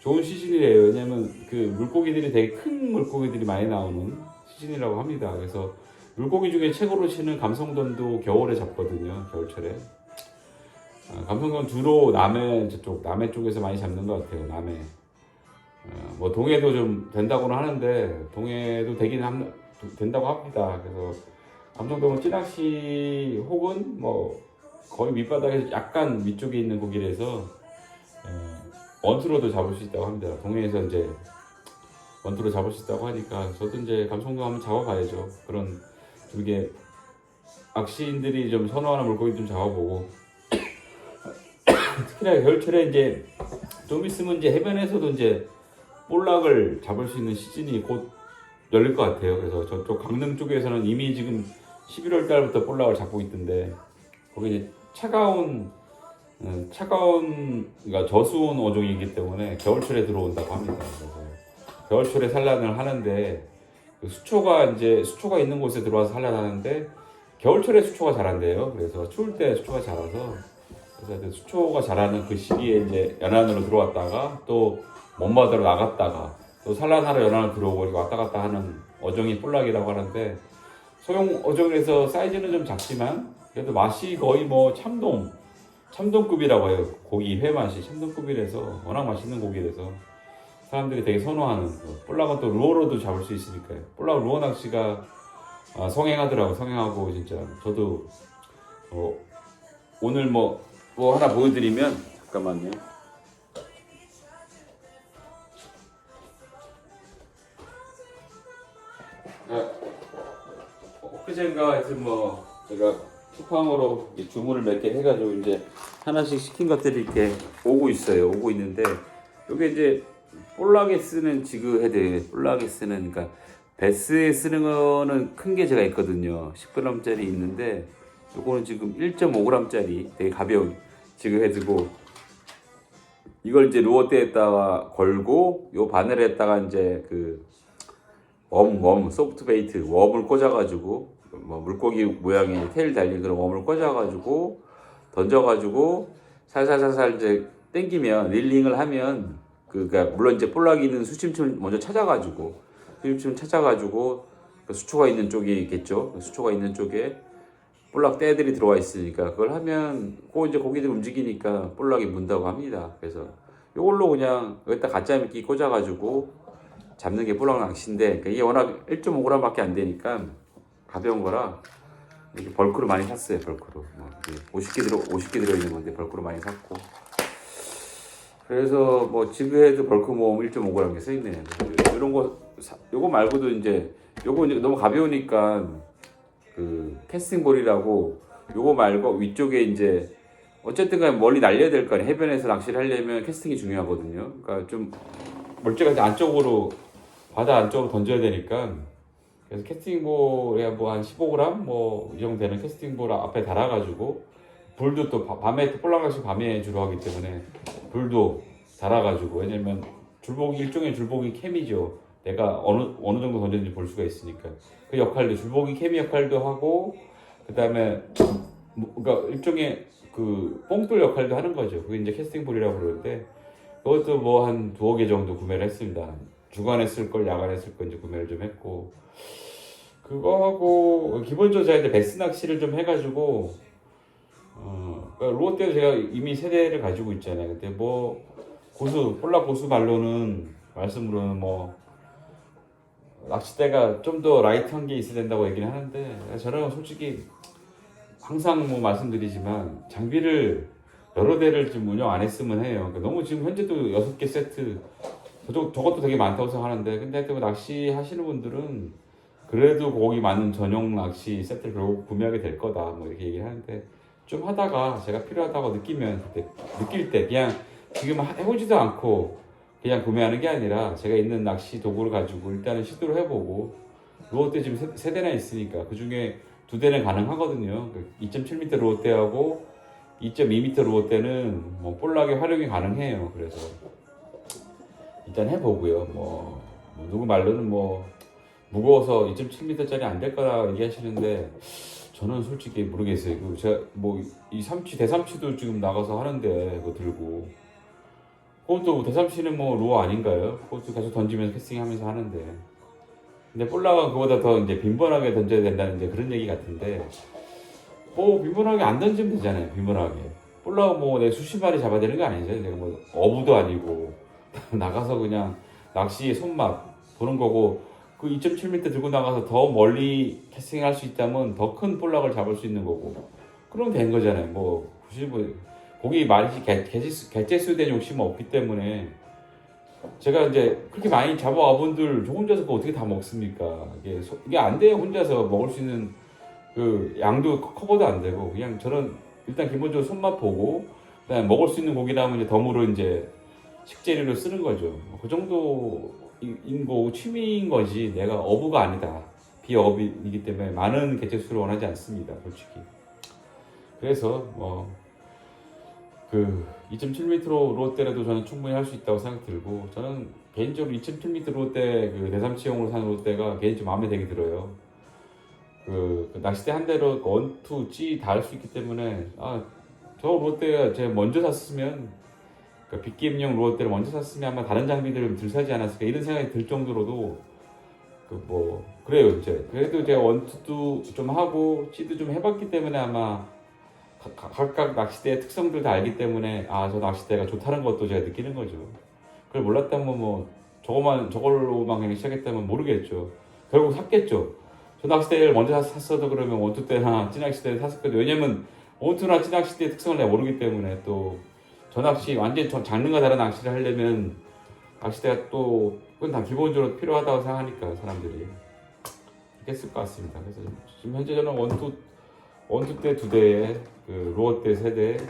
좋은 시즌이래요. 왜냐면 그 물고기들이 되게 큰 물고기들이 많이 나오는 시즌이라고 합니다. 그래서 물고기 중에 최고로 치는 감성돔도 겨울에 잡거든요. 겨울철에. 감성돔 주로 남해 쪽에서 많이 잡는 것 같아요. 남해. 뭐 동해도 좀 된다고는 하는데 동해도 된다고 합니다. 그래서 감성돔은 찌낚시 혹은 뭐 거의 밑바닥에서 약간 위쪽에 있는 고기라서 원투로도 잡을 수 있다고 합니다. 동해에서 이제 원투로 잡을 수 있다고 하니까 저도 이제 감성돔 한번 잡아봐야죠. 그런 좀 이게 낚시인들이 좀 선호하는 물고기 좀 잡아보고 특히나 겨울철에 이제 좀 있으면 이제 해변에서도 이제 볼락을 잡을 수 있는 시즌이 곧 열릴 것 같아요. 그래서 저쪽 강릉 쪽에서는 이미 지금 11월 달부터 볼락을 잡고 있던데 거기 이제 그러니까 저수온 어종이기 때문에 겨울철에 들어온다고 합니다. 그래서 겨울철에 산란을 하는데 그 수초가 있는 곳에 들어와서 산란하는데 겨울철에 수초가 자란대요. 그래서 추울 때 수초가 자라서 그래서 수초가 자라는 그 시기에 이제 연안으로 들어왔다가 또 먼바다로 나갔다가 또 산란하러 연안으로 들어오고 이렇게 왔다 갔다 하는 어종이 볼락이라고 하는데 소형 어종에서 사이즈는 좀 작지만 그래도 맛이 거의 뭐 참돔급이라고 해요. 고기 회 맛이 참돔급이라서 워낙 맛있는 고기라서 사람들이 되게 선호하는 볼락은 또 루어로도 잡을 수 있으니까요. 볼락 루어 낚시가 성행하고 진짜 저도 오늘 뭐 하나 보여드리면 잠깐만요. 엊그젠가 하여튼 뭐 제가 쿠팡으로 주문을 몇 개 해가지고 이제 하나씩 시킨 것들이 이렇게 오고 있는데 이게 이제 볼락에 쓰는 지그헤드, 볼락에 쓰는 그러니까 베스에 쓰는 거는 큰 게 제가 있거든요. 10g짜리 있는데 요거는 지금 1.5g짜리 되게 가벼운 지그헤드고 이걸 이제 루어대에다가 걸고 요 바늘에다가 이제 그 소프트 베이트 웜을 꽂아가지고 뭐 물고기 모양의 테일 달린 그런 웜을 꽂아가지고 던져가지고 살살살살 이제 당기면 릴링을 하면 그니까 물론 이제 볼락이 있는 수심층을 먼저 찾아가지고 그 수초가 있는 쪽이 있겠죠. 수초가 있는 쪽에 볼락 떼들이 들어와 있으니까 그걸 하면 이제 고기들 움직이니까 볼락이 문다고 합니다. 그래서 이걸로 그냥 여기다 가짜 미끼 꽂아가지고 잡는 게 볼락 낚시인데 그러니까 이게 워낙 1.5g밖에 안 되니까 가벼운 거라 이렇게 벌크로 많이 샀어요. 벌크로 50개 들어있는 건데 벌크로 많이 샀고 그래서 뭐 지그헤드 벌크 모음 1.5g 써 있네요. 이런 거 요거 말고도 이제 요거 이제 너무 가벼우니까 그 캐스팅볼이라고 요거 말고 위쪽에 이제 어쨌든 간에 멀리 날려야 될 거 아니에요. 해변에서 낚시를 하려면 캐스팅이 중요하거든요. 그러니까 좀 멀찌감치 안쪽으로 바다 안쪽으로 던져야 되니까 그래서 캐스팅볼에 뭐 한 15g 뭐 이 정도 되는 캐스팅볼 앞에 달아가지고 불도 또 밤에 볼락 낚시 밤에 주로 하기 때문에 불도 달아가지고 왜냐면 일종의 줄보기 캠이죠. 내가 어느 정도 던졌는지 볼 수가 있으니까 그 역할도 줄보기 캠 역할도 하고 그 다음에 그러니까 일종의 그 뽕돌 역할도 하는 거죠. 그게 이제 캐스팅볼이라고 그러는데 그것도 뭐 한 2개 정도 구매를 했습니다. 주간에 쓸 걸 야간에 쓸 걸 이제 구매를 좀 했고 그거 하고 기본적으로 제가 이제 베스 낚시를 좀 해가지고 그러니까 루어 때도 제가 이미 세대를 가지고 있잖아요. 근데 뭐 볼락 고수 말로는 말씀으로는 뭐 낚싯대가 좀 더 라이트한 게 있어야 된다고 얘기는 하는데 저는 솔직히 항상 뭐 말씀드리지만 장비를 여러 대를 좀 운영 안 했으면 해요. 그러니까 너무 지금 현재도 6개 세트 저것도 되게 많다고 생각하는데 근데 하여튼 뭐 낚시 하시는 분들은 그래도 거기 많은 전용 낚시 세트를 결국 구매하게 될 거다 뭐 이렇게 얘기를 하는데 좀 하다가 제가 필요하다고 느낄 때 그냥 지금 해보지도 않고 그냥 구매하는 게 아니라 제가 있는 낚시 도구를 가지고 일단은 시도를 해보고 루어대 지금 세 대나 있으니까 그 중에 2대는 가능하거든요. 2.7m 루어대하고 2.2m 루어대는 뭐 볼락에 활용이 가능해요. 그래서 일단 해보고요. 누구 말로는 뭐 무거워서 2.7m짜리 안 될 거라 얘기하시는데 저는 솔직히 모르겠어요. 제가 뭐 이 대삼치도 지금 나가서 하는데 그거 들고 그것도 대삼씨는 뭐 루어 아닌가요? 그것도 계속 던지면서 캐스팅하면서 하는데. 근데 볼락은 그보다 더 이제 빈번하게 던져야 된다는 이제 그런 얘기 같은데, 뭐 빈번하게 안 던지면 되잖아요. 빈번하게. 볼락은 뭐 내 수십 마리 잡아야 되는 거 아니죠? 내가 뭐 어부도 아니고 나가서 그냥 낚시 손맛 보는 거고, 그 2.7m 들고 나가서 더 멀리 캐스팅할 수 있다면 더 큰 볼락을 잡을 수 있는 거고, 그러면 된 거잖아요. 뭐 굳이 뭐 고기 많이 개체수 된 욕심은 없기 때문에. 제가 이제 그렇게 많이 잡아와본들 저 혼자서 그거 어떻게 다 먹습니까? 이게 안 돼요. 혼자서 먹을 수 있는 그 양도 커버도 안 되고, 그냥 저는 일단 기본적으로 손맛 보고 그다음에 먹을 수 있는 고기라면 이제 덤으로 이제 식재료로 쓰는 거죠. 그 정도인 거 취미인 거지 내가 어부가 아니다. 비어업이기 때문에 많은 개체수를 원하지 않습니다. 솔직히. 그래서 그 2.7m 롯데라도 저는 충분히 할 수 있다고 생각 들고, 저는 개인적으로 2.7m 롯데 그 대삼치용으로 산 롯데가 개인적으로 마음에 되게 들어요. 그 낚싯대 한 대로 원투 찌 다 할 수 있기 때문에, 저 롯데가 제가 먼저 샀으면, 그 빅게임용 롯데를 먼저 샀으면 아마 다른 장비들을 들 사지 않았을까 이런 생각이 들 정도로도 그래요. 이제 그래도 제가 원투도 좀 하고 찌도 좀 해봤기 때문에 아마 각각 낚싯대의 특성들 다 알기 때문에 저 낚싯대가 좋다는 것도 제가 느끼는 거죠. 그걸 몰랐다면 뭐 저걸로만 그냥 시작했다면 모르겠죠. 결국 샀겠죠. 저 낚싯대를 먼저 샀어도 그러면 원투대나 찌낚싯대를 샀을 거예요. 왜냐면 원투나 찌낚싯대의 특성을 내가 모르기 때문에. 또 저 낚시 완전 장르가 다른 낚시를 하려면 낚싯대가 또 그건 다 기본적으로 필요하다고 생각하니까 사람들이 있겠을 것 같습니다. 그래서 지금 현재 저는 원투대 2대에 그 루어대 3대,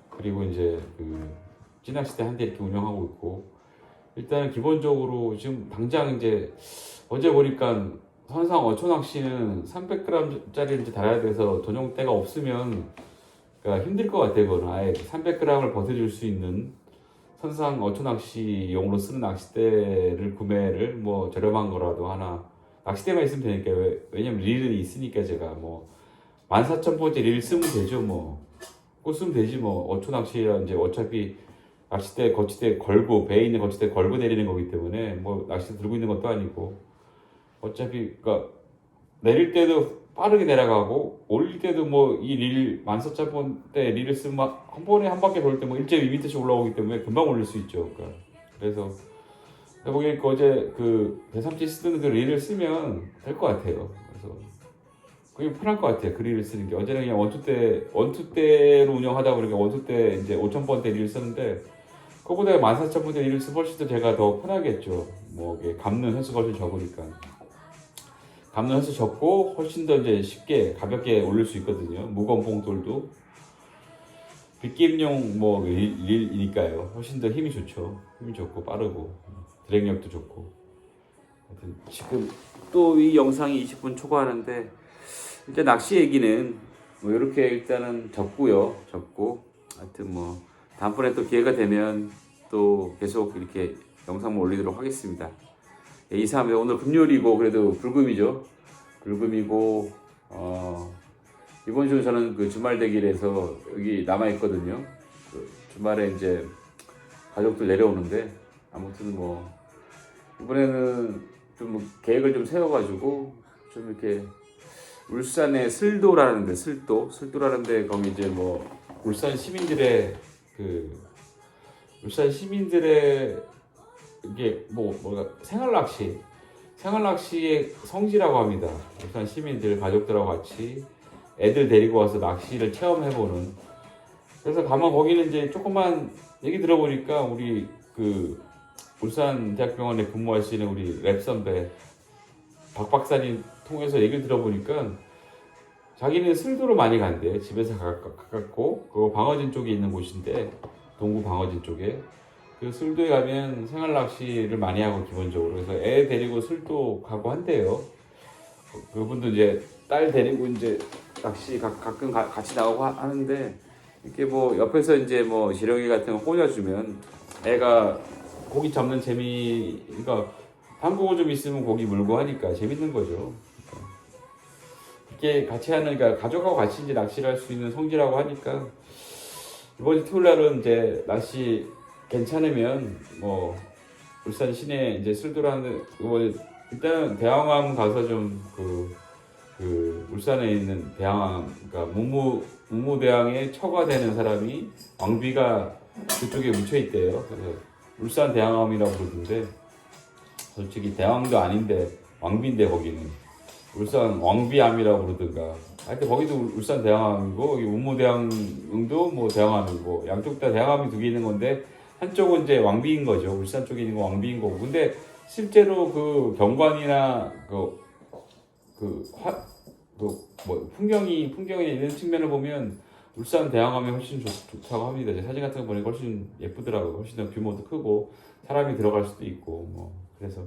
그리고 이제 그 찌낚싯대 1대 이렇게 운영하고 있고, 일단은 기본적으로 지금 당장 이제 어제 보니까 선상 어촌 낚시는 300g짜리를 이제 달아야 돼서 전용대가 없으면 그러니까 힘들 것 같아요. 그거는 아예 300g을 버텨줄 수 있는 선상 어촌 낚시용으로 쓰는 낚싯대를 구매를 뭐 저렴한 거라도 하나, 낚싯대만 있으면 되니까. 왜냐면 릴이 있으니까 제가 14,000번째 릴 쓰면 되죠. 그거 쓰면 되지. 어촌 낚시라 이제 어차피 낚싯대 거치대 걸고, 배에 있는 거치대 걸고 내리는 거기 때문에 낚싯대 들고 있는 것도 아니고, 어차피 그러니까 내릴 때도 빠르게 내려가고 올릴 때도 이 릴 14,000번대 릴을 쓰면 한 번에 한 바퀴 돌 때 1.2m씩 올라오기 때문에 금방 올릴 수 있죠. 그러니까 그래서 보기엔 어제 그 대삼치 쓰던 그 릴을 쓰면 될 것 같아요. 그래서 그게 편할 것 같아요. 그 릴을 쓰는 게. 어제는 그냥 원투대로 운영하다 보니까 원투대 이제 5,000번대 릴을 썼는데, 그거보다 14,000번대 릴을 쓰면 훨씬 더 제가 더 편하겠죠. 이게 감는 횟수가 훨씬 적으니까. 감는 횟수 적고 훨씬 더 이제 쉽게 가볍게 올릴 수 있거든요. 무거운 봉돌도 빅게임용 릴이니까요. 훨씬 더 힘이 좋죠. 힘이 좋고 빠르고 드랙력도 좋고. 하여튼 지금 또 이 영상이 20분 초과하는데, 일단 낚시 얘기는 이렇게 일단은 접고요. 하여튼 다음번에 또 기회가 되면 또 계속 이렇게 영상을 올리도록 하겠습니다. 이상하면 오늘 금요일이고 그래도 불금이죠. 불금이고 이번 주 저는 그 주말 대기에서 여기 남아 있거든요. 그 주말에 이제 가족들 내려오는데, 아무튼 이번에는 좀 계획을 좀 세워가지고 좀 이렇게 울산의 슬도라는데, 슬도라는데 거기 이제 울산 시민들의 이게 생활낚시의 성지라고 합니다. 울산 시민들 가족들하고 같이 애들 데리고 와서 낚시를 체험해보는. 그래서 가면 거기는 이제 조금만 얘기 들어보니까 우리 그 울산 대학병원에 근무하시는 우리 랩 선배 박 박사님 통해서 얘기를 들어보니까 자기는 슬도로 많이 간대요. 집에서 가깝고 그 방어진 쪽에 있는 곳인데, 동구 방어진 쪽에 그 슬도에 가면 생활 낚시를 많이 하고 기본적으로. 그래서 애 데리고 슬도 가고 한대요. 그분도 이제 딸 데리고 이제 낚시 가끔 같이 나오고 하는데, 이렇게 옆에서 이제 지렁이 같은 거 꽂아주면 애가 고기 잡는 재미, 그러니까 한국어 좀 있으면 고기 물고 하니까 재밌는 거죠. 이렇게 같이 하는, 그러니까 가족하고 같이 이제 낚시를 할 수 있는 성지라고 하니까, 이번 주 토요일 날은 이제 낚시 괜찮으면 뭐 울산 시내 이제 술도라는 뭐 일단 대항암 가서 좀 그 울산에 있는 대항암 그러니까 무무대항에 처가 되는 사람이 왕비가 그쪽에 묻혀 있대요. 그래서 울산 대항암이라고 부르던데 솔직히 대왕도 아닌데 왕비인데 거기는 울산 왕비암이라고 부르든가. 하여튼 거기도 울산 대항암이고 여기 무무대항도 뭐 대항암이고 양쪽 다 대항암이 두 개 있는 건데 한쪽은 이제 왕비인 거죠. 울산 쪽에 있는 거 왕비인 거고. 근데 실제로 그 경관이나 뭐 풍경이나 이런 측면을 보면 울산 대항암이 훨씬 좋다고 합니다. 이제 사진 같은 거 보니까 훨씬 예쁘더라고요. 훨씬 더 규모도 크고 사람이 들어갈 수도 있고 뭐 그래서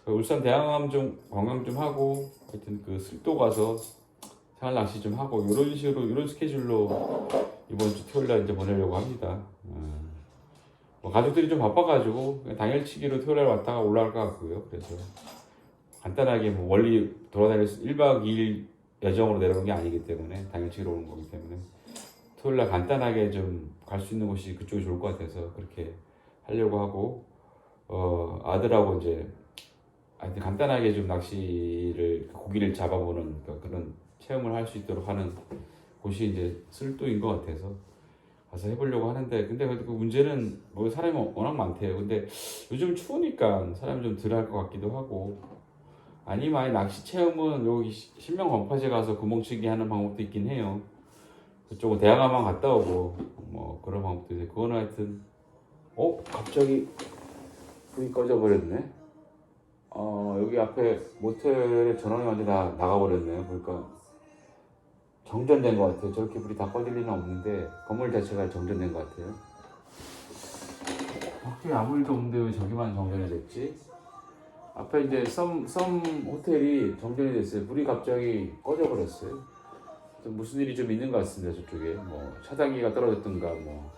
울산 대항암 좀 관광 좀 하고 하여튼 그 술도 가서 생활 낚시 좀 하고 이런 식으로 이런 스케줄로 이번 주 토요일 날 이제 보내려고 합니다. 뭐 가족들이 좀 바빠가지고 당일치기로 토요일 날 왔다가 올라갈 것 같고요. 그래서 간단하게 뭐 멀리 돌아다닐 1박 2일 여정으로 내려오는 게 아니기 때문에 당일치기로 오는 거기 때문에 토요일 날 간단하게 좀 갈 수 있는 곳이 그쪽이 좋을 것 같아서 그렇게 하려고 하고 아들하고 이제 하여튼 간단하게 좀 낚시를 고기를 잡아보는 그런 체험을 할 수 있도록 하는 곳이 이제 술도인 것 같아서 가서 해보려고 하는데 근데 그 문제는 뭐 사람이 워낙 많대요. 근데 요즘 추우니까 사람이 좀 덜 할 것 같기도 하고 아니면 아예 낚시 체험은 여기 신명 광파제 가서 구멍치기 하는 방법도 있긴 해요. 그쪽은 대항암만 갔다 오고 뭐 그런 방법도 있는데 그거는 하여튼 갑자기 불이 꺼져 버렸네. 여기 앞에 모텔에 전원이 완전 다 나가버렸네요. 보니까 정전된 것 같아요. 저렇게 불이 다 꺼질 리는 없는데 건물 자체가 정전된 것 같아요. 밖에 아무 일도 없는데 왜 저기만 정전이 됐지? 앞에 이제 썸 호텔이 정전이 됐어요. 불이 갑자기 꺼져버렸어요. 무슨 일이 좀 있는 것 같습니다. 저쪽에 뭐 차단기가 떨어졌던가 뭐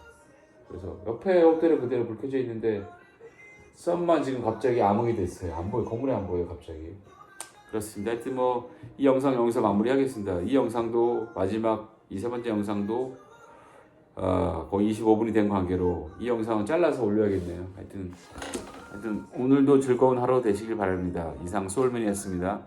그래서 옆에 호텔은 그대로 불 켜져 있는데 썸만 지금 갑자기 암흑이 됐어요. 안 보여. 건물이 안 보여요. 갑자기. 그렇습니다. 하여튼 뭐 이 영상 여기서 마무리하겠습니다. 이 영상도 마지막 이 세 번째 영상도 거의 25분이 된 관계로 이 영상은 잘라서 올려야겠네요. 하여튼 오늘도 즐거운 하루 되시길 바랍니다. 이상 소울맨이었습니다.